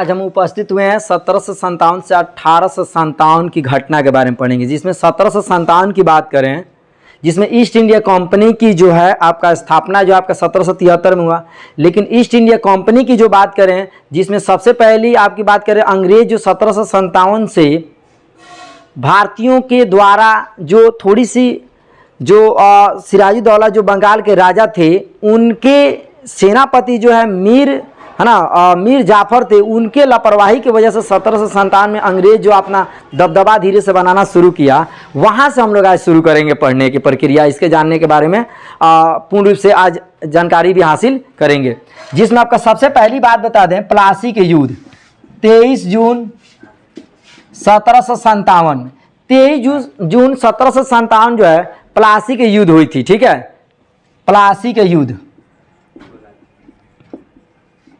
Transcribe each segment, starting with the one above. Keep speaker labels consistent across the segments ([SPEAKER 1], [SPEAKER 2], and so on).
[SPEAKER 1] आज हम उपस्थित हुए हैं 1757 से 1857 की घटना के बारे में पढ़ेंगे, जिसमें 1757 की बात करें, जिसमें ईस्ट इंडिया कंपनी की जो है आपका स्थापना जो आपका 1773 में हुआ। लेकिन ईस्ट इंडिया कंपनी की जो बात करें, जिसमें सबसे पहली आपकी बात करें अंग्रेज जो 1757 से भारतीयों के द्वारा जो थोड़ी सी जो सिराजुद्दौला जो बंगाल के राजा थे, उनके सेनापति जो है मीर जाफर थे, उनके लापरवाही की वजह से 1757 में अंग्रेज जो अपना दबदबा धीरे से बनाना शुरू किया, वहाँ से हम लोग आज शुरू करेंगे पढ़ने की प्रक्रिया। इसके जानने के बारे में पूर्ण रूप से आज जानकारी भी हासिल करेंगे, जिसमें आपका सबसे पहली बात बता दें, प्लासी के युद्ध 23 जून 1757 23 जून 1757 जो है प्लासी के युद्ध हुई थी। ठीक है, प्लासी के युद्ध,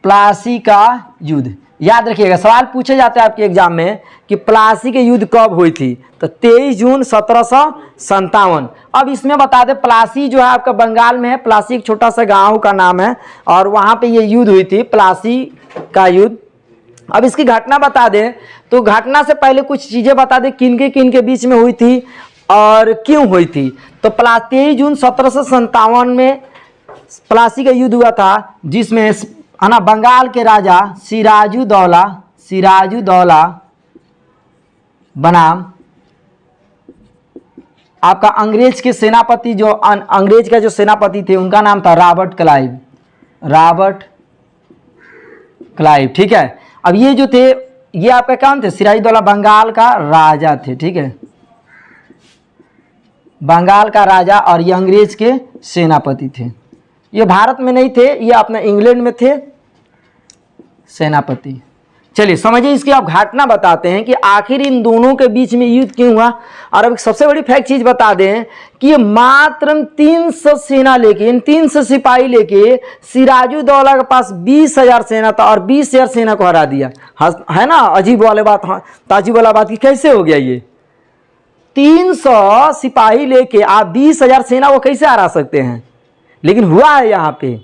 [SPEAKER 1] प्लासी का युद्ध याद रखिएगा, सवाल पूछे जाते हैं आपके एग्जाम में कि प्लासी के युद्ध कब हुई थी, तो 23 जून 1757। अब इसमें बता दें, प्लासी जो है आपका बंगाल में है, प्लासी एक छोटा सा गांव का नाम है और वहां पे ये युद्ध हुई थी, प्लासी का युद्ध। अब इसकी घटना बता दें, तो घटना से पहले कुछ चीजें बता दें, किन के बीच में हुई थी और क्यों हुई थी। तो 23 जून 1757 में प्लासी का युद्ध हुआ था, जिसमें है ना बंगाल के राजा सिराजुद्दौला बनाम आपका अंग्रेज के सेनापति, जो अंग्रेज का जो सेनापति थे उनका नाम था रॉबर्ट क्लाइव। ठीक है, अब ये जो थे ये आपका कौन थे, सिराजुद्दौला बंगाल का राजा थे। ठीक है, बंगाल का राजा, और ये अंग्रेज के सेनापति थे। ये भारत में नहीं थे, ये अपना इंग्लैंड में थे सेनापति। चलिए समझिए, इसकी आप घटना बताते हैं कि आखिर इन दोनों के बीच में युद्ध क्यों हुआ। और अब सबसे बड़ी फैक्ट चीज बता दें कि ये मात्र 300 सेना लेके, 300 सिपाही लेके सिराजुद्दौला के पास 20,000 सेना था और 20,000 सेना को हरा दिया। है ना अजीब वाले बात, ताजीब वाला बात कि कैसे हो गया ये 300 सिपाही लेके आप 20,000 सेना को कैसे हरा सकते हैं। लेकिन हुआ है यहाँ पे,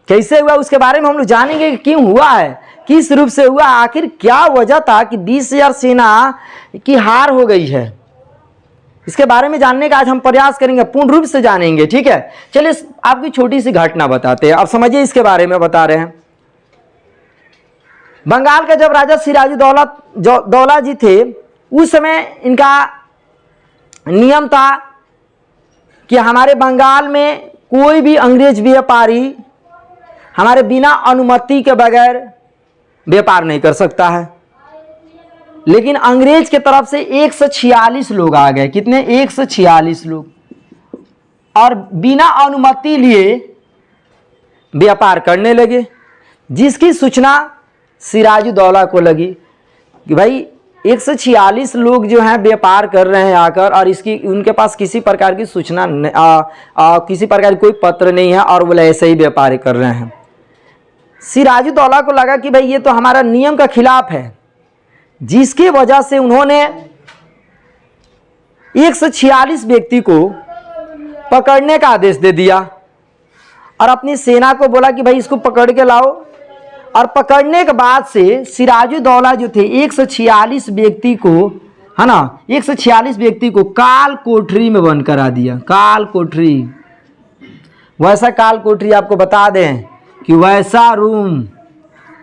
[SPEAKER 1] कैसे हुआ उसके बारे में हम लोग जानेंगे कि क्यों हुआ है, किस रूप से हुआ, आखिर क्या वजह था कि 20,000 सेना की हार हो गई है। इसके बारे में जानने का आज हम प्रयास करेंगे, पूर्ण रूप से जानेंगे। ठीक है, चलिए आपकी छोटी सी घटना बताते हैं, अब समझिए इसके बारे में बता रहे हैं। बंगाल का जब राजा सिराजुद्दौला जी थे, उस समय इनका नियम था कि हमारे बंगाल में कोई भी अंग्रेज व्यापारी हमारे बिना अनुमति के बगैर व्यापार नहीं कर सकता है। लेकिन अंग्रेज के तरफ से 146 लोग आ गए, कितने 146 लोग, और बिना अनुमति लिए व्यापार करने लगे, जिसकी सूचना सिराजुद्दौला को लगी कि भाई 146 लोग जो हैं व्यापार कर रहे हैं आकर, और इसकी उनके पास किसी प्रकार की सूचना किसी प्रकार की कोई पत्र नहीं है और वो ऐसे ही व्यापार कर रहे हैं। सिराजुद्दौला को लगा कि भाई ये तो हमारा नियम का खिलाफ है, जिसकी वजह से उन्होंने 146 व्यक्ति को पकड़ने का आदेश दे दिया और अपनी सेना को बोला कि भाई इसको पकड़ के लाओ। और पकड़ने के बाद से सिराजुद्दौला जो थे 146 व्यक्ति को, है ना, 146 व्यक्ति को काल कोठरी में बंद करा दिया। काल कोठरी, वैसा काल कोठरी आपको बता दें कि वैसा रूम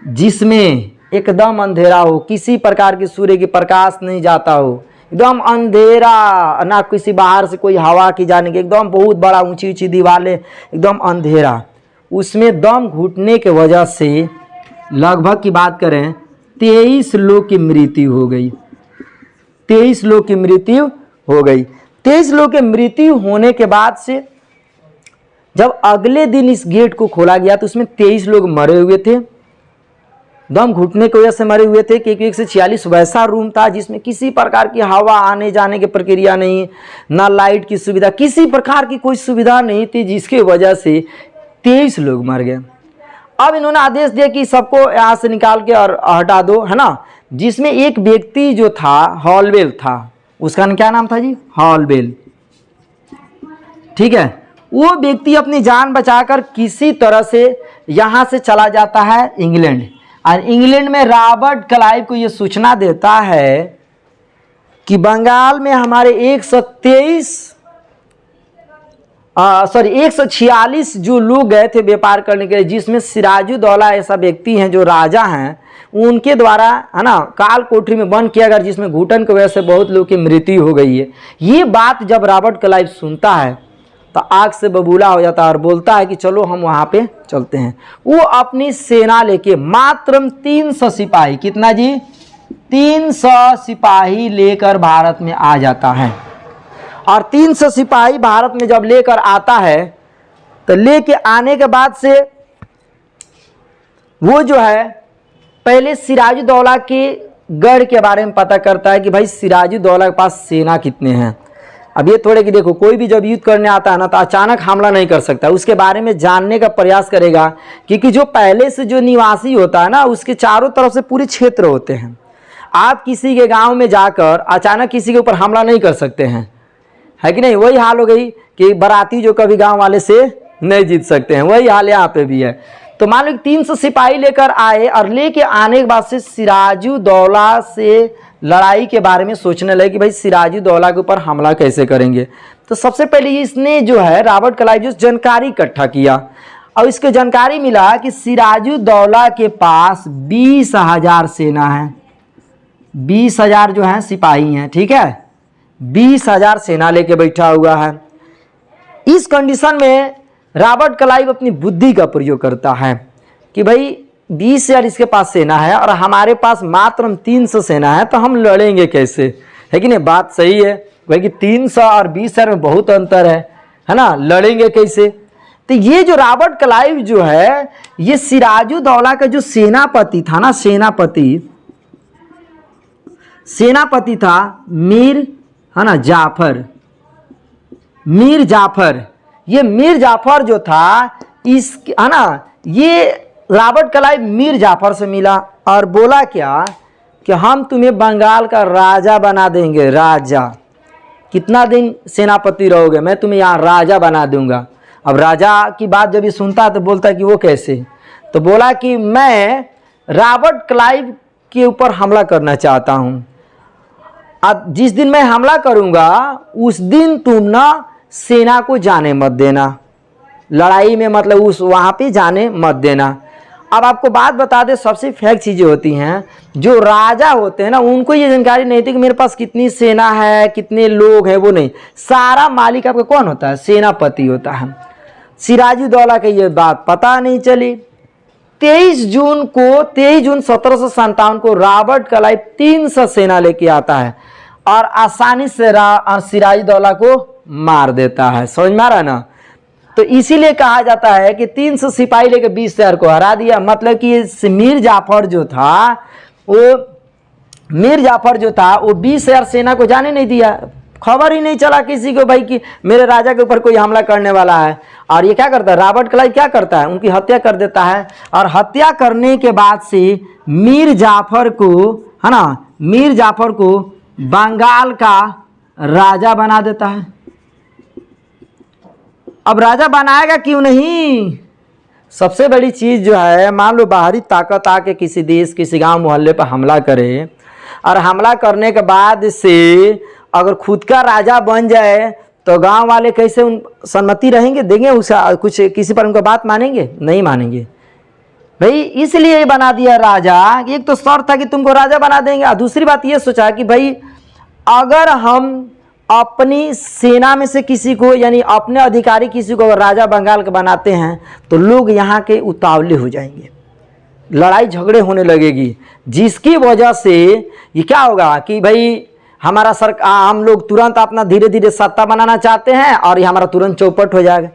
[SPEAKER 1] जिसमें एकदम अंधेरा हो, किसी प्रकार की सूर्य की प्रकाश नहीं जाता हो, एकदम अंधेरा, ना किसी बाहर से कोई हवा की जाने की, एकदम बहुत बड़ा ऊंची ऊंची दीवारें, एकदम अंधेरा, उसमें दम घुटने के वजह से लगभग की बात करें 23 लोग की मृत्यु हो गई। 23 लोग की मृत्यु हो गई। 23 लोग की मृत्यु होने के बाद से जब अगले दिन इस गेट को खोला गया तो उसमें 23 लोग मरे हुए थे, दम घुटने की वजह से मरे हुए थे, क्योंकि 146 वैसा रूम था जिसमें किसी प्रकार की हवा आने जाने की प्रक्रिया नहीं, ना लाइट की सुविधा, किसी प्रकार की कोई सुविधा नहीं थी, जिसकी वजह से 23 लोग मर गए। अब इन्होंने आदेश दिया कि सबको यहाँ से निकाल के और हटा दो, है ना। जिसमें एक व्यक्ति जो था हॉलवेल था, उसका क्या नाम था जी, हॉलवेल। ठीक है, वो व्यक्ति अपनी जान बचाकर किसी तरह से यहाँ से चला जाता है इंग्लैंड। और इंग्लैंड में रॉबर्ट क्लाइव को ये सूचना देता है कि बंगाल में हमारे 146 जो लोग गए थे व्यापार करने के लिए, जिसमें सिराजुद्दौला ऐसा व्यक्ति हैं जो राजा हैं, उनके द्वारा है ना काल कोठरी में बंद किया गया, जिसमें घुटन की वजह से बहुत लोगों की मृत्यु हो गई है। ये बात जब रॉबर्ट क्लाइव सुनता है तो आग से बबूला हो जाता है और बोलता है कि चलो हम वहाँ पे चलते हैं। वो अपनी सेना लेके मात्र 300 सिपाही, कितना जी, 300 सिपाही लेकर भारत में आ जाता है। और 300 सिपाही भारत में जब लेकर आता है तो लेके आने के बाद से वो जो है पहले सिराजुद्दौला के गढ़ के बारे में पता करता है कि भाई सिराजुद्दौला के पास सेना कितने हैं। अब ये थोड़े कि देखो कोई भी जब युद्ध करने आता है ना तो अचानक हमला नहीं कर सकता, उसके बारे में जानने का प्रयास करेगा, क्योंकि जो पहले से जो निवासी होता है ना उसके चारों तरफ से पूरे क्षेत्र होते हैं। आप किसी के गांव में जाकर अचानक किसी के ऊपर हमला नहीं कर सकते हैं, है कि नहीं। वही हाल हो गई कि बाराती जो कभी गांव वाले से नहीं जीत सकते हैं, वही हाल यहाँ पे भी है। तो मान लो 300 सिपाही लेकर आए और लेके आने के बाद से सिराजुद्दौला से लड़ाई के बारे में सोचने लगे कि भाई सिराजुद्दौला के ऊपर हमला कैसे करेंगे। तो सबसे पहले इसने जो है रॉबर्ट क्लाइव जो जानकारी इकट्ठा किया और इसको जानकारी मिला कि सिराजुद्दौला के पास 20,000 सेना है, 20,000 जो है सिपाही हैं, ठीक है, 20,000 सेना लेके बैठा हुआ है। इस कंडीशन में रॉबर्ट क्लाइव अपनी बुद्धि का प्रयोग करता है कि भाई 20,000 इसके पास सेना है और हमारे पास मात्र 300 सेना है, तो हम लड़ेंगे कैसे, है कि नहीं। बात सही है भाई कि 300 और 20,000 में बहुत अंतर है ना, लड़ेंगे कैसे। तो ये जो रॉबर्ट क्लाइव जो है ये सिराजुद्दौला का जो सेनापति था ना, सेनापति था मीर, है ना, मीर जाफर। ये मीर जाफर जो था इस, है ना, ये रॉबर्ट क्लाइव मीर जाफर से मिला और बोला क्या कि हम तुम्हें बंगाल का राजा बना देंगे। राजा, कितना दिन सेनापति रहोगे, मैं तुम्हें यहाँ राजा बना दूंगा। अब राजा की बात जब ये सुनता तो बोलता कि वो कैसे, तो बोला कि मैं रॉबर्ट क्लाइव के ऊपर हमला करना चाहता हूँ। अब जिस दिन मैं हमला करूँगा उस दिन तुम ना सेना को जाने मत देना, लड़ाई में मतलब उस वहाँ पे जाने मत देना। अब आपको बात बता दे, सबसे फैक्ट चीज़ें होती हैं, जो राजा होते हैं ना उनको ये जानकारी नहीं थी कि मेरे पास कितनी सेना है, कितने लोग हैं, वो नहीं। सारा मालिक आपका कौन होता है, सेनापति होता है। सिराजुद्दौला की ये बात पता नहीं चली। 23 जून 1757 को रॉबर्ट क्लाइव 300 सेना लेके आता है और आसानी से सिराजुद्दौला को मार देता है। समझ में आ रहा है ना। तो इसीलिए कहा जाता है कि 300 सिपाही लेके 20,000 को हरा दिया। मतलब कि मीर जाफर जो था वो 20,000 सेना को जाने नहीं दिया, खबर ही नहीं चला किसी को भाई कि मेरे राजा के ऊपर कोई हमला करने वाला है। और ये क्या करता है, रॉबर्ट क्लाइव क्या करता है, उनकी हत्या कर देता है। और हत्या करने के बाद से मीर जाफर को बंगाल का राजा बना देता है। अब राजा बनाएगा क्यों नहीं। सबसे बड़ी चीज़ जो है, मान लो बाहरी ताकत आके किसी देश, किसी गांव मोहल्ले पर हमला करे और हमला करने के बाद से अगर खुद का राजा बन जाए तो गांव वाले कैसे सम्मति रहेंगे, देंगे उसे कुछ, किसी पर उनका बात मानेंगे, नहीं मानेंगे भाई। इसलिए बना दिया राजा। एक तो शर्त था कि तुमको राजा बना देंगे, और दूसरी बात ये सोचा कि भाई अगर हम अपनी सेना में से किसी को, यानी अपने अधिकारी किसी को अगर राजा बंगाल का बनाते हैं तो लोग यहाँ के उतावले हो जाएंगे, लड़ाई झगड़े होने लगेगी, जिसकी वजह से ये क्या होगा कि भाई हमारा हम लोग तुरंत अपना धीरे धीरे सत्ता बनाना चाहते हैं और ये हमारा तुरंत चौपट हो जाएगा।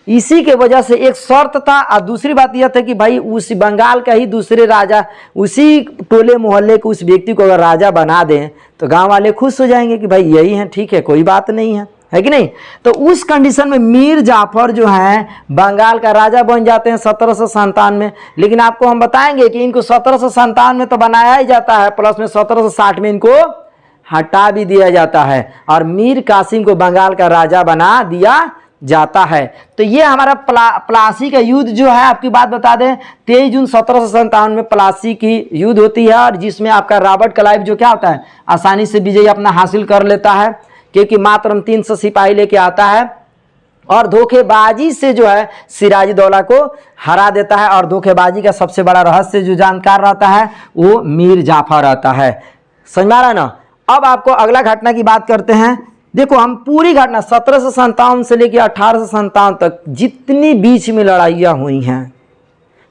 [SPEAKER 1] इसी के वजह से एक शर्त था। और दूसरी बात यह था कि भाई उस बंगाल का ही दूसरे राजा, उसी टोले मोहल्ले के उस व्यक्ति को अगर राजा बना दें तो गांव वाले खुश हो जाएंगे कि भाई यही है, ठीक है, कोई बात नहीं है कि नहीं। तो उस कंडीशन में मीर जाफर जो है बंगाल का राजा बन जाते हैं 1757 में। लेकिन आपको हम बताएंगे कि इनको 1757 में तो बनाया ही जाता है, प्लस में 1760 में इनको हटा भी दिया जाता है और मीर कासिम को बंगाल का राजा बना दिया जाता है। तो ये हमारा प्लासी का युद्ध जो है, आपकी बात बता दें 23 जून 1757 में प्लासी की युद्ध होती है, और जिसमें आपका रॉबर्ट क्लाइव जो क्या होता है आसानी से विजय अपना हासिल कर लेता है, क्योंकि मात्र 300 सिपाही लेके आता है और धोखेबाजी से जो है सिराजुद्दौला को हरा देता है। और धोखेबाजी का सबसे बड़ा रहस्य जो जानकार रहता है वो मीर जाफर रहता है। समझ में आ रहा है ना। अब आपको अगला घटना की बात करते हैं। देखो हम पूरी घटना 1757 से लेकर 1857 तक जितनी बीच में लड़ाइयाँ हुई हैं,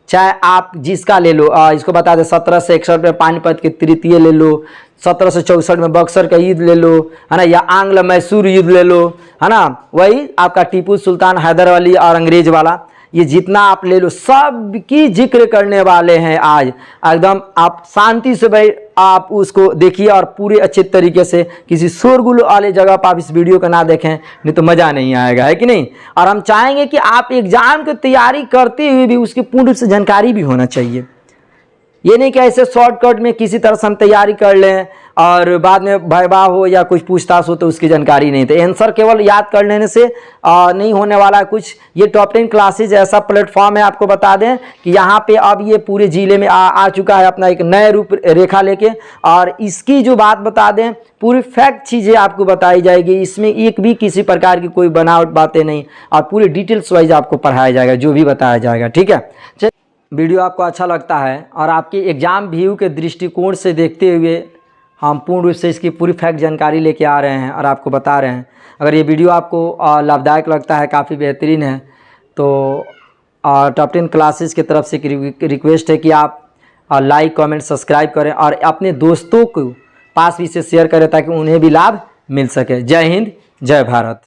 [SPEAKER 1] चाहे आप जिसका ले लो, इसको बता दें 1761 में पानीपत के तृतीय ले लो, 1764 में बक्सर का युद्ध ले लो, है ना, या आंग्ल मैसूर युद्ध ले लो, है ना, वही आपका टीपू सुल्तान हैदर अली और अंग्रेज वाला, ये जितना आप ले लो सब की जिक्र करने वाले हैं आज। एकदम आप शांति से भाई आप उसको देखिए और पूरे अच्छे तरीके से, किसी शोरगुल वाले जगह पर आप इस वीडियो को ना देखें, नहीं तो मज़ा नहीं आएगा, है कि नहीं। और हम चाहेंगे कि आप एग्जाम की तैयारी करते हुए भी उसकी पूर्ण रूप से जानकारी भी होना चाहिए। ये नहीं कि ऐसे शॉर्टकट में किसी तरह से हम तैयारी कर लें और बाद में वाइवा हो या कुछ पूछताछ हो तो उसकी जानकारी नहीं। तो आंसर केवल याद कर लेने से नहीं होने वाला कुछ। ये टॉप 10 क्लासेज ऐसा प्लेटफॉर्म है, आपको बता दें कि यहाँ पे अब ये पूरे ज़िले में आ चुका है अपना एक नए रूप रेखा लेके, और इसकी जो बात बता दें पूरी फैक्ट चीज़ें आपको बताई जाएगी। इसमें एक भी किसी प्रकार की कोई बनावट बातें नहीं, और पूरी डिटेल्स वाइज आपको पढ़ाया जाएगा, जो भी बताया जाएगा। ठीक है, वीडियो आपको अच्छा लगता है और आपके एग्ज़ाम व्यू के दृष्टिकोण से देखते हुए हम पूर्ण रूप से इसकी पूरी फैक्ट जानकारी लेके आ रहे हैं और आपको बता रहे हैं। अगर ये वीडियो आपको लाभदायक लगता है, काफ़ी बेहतरीन है, तो टॉप 10 क्लासेस की तरफ से रिक्वेस्ट है कि आप लाइक कमेंट सब्सक्राइब करें और अपने दोस्तों को पास भी इसे शेयर करें ताकि उन्हें भी लाभ मिल सके। जय हिंद, जय भारत।